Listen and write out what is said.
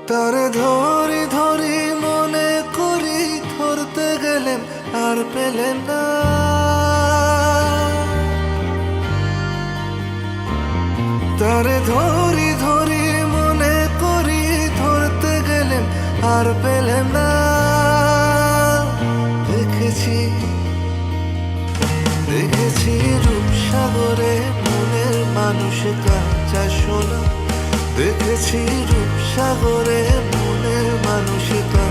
তারে ধরি ধরি মনে করি, ধরতে গেলেন আর পেলেন না। তারে ধরি ধরি মনে করি, ধরতে গেলেন আর পেলেন না। দেখেছি দেখেছি রূপসাগরে মনের মানুষ কাঁচা সোনা। দেখেছি রূপসাগরে মনের মানুষ কাঁচা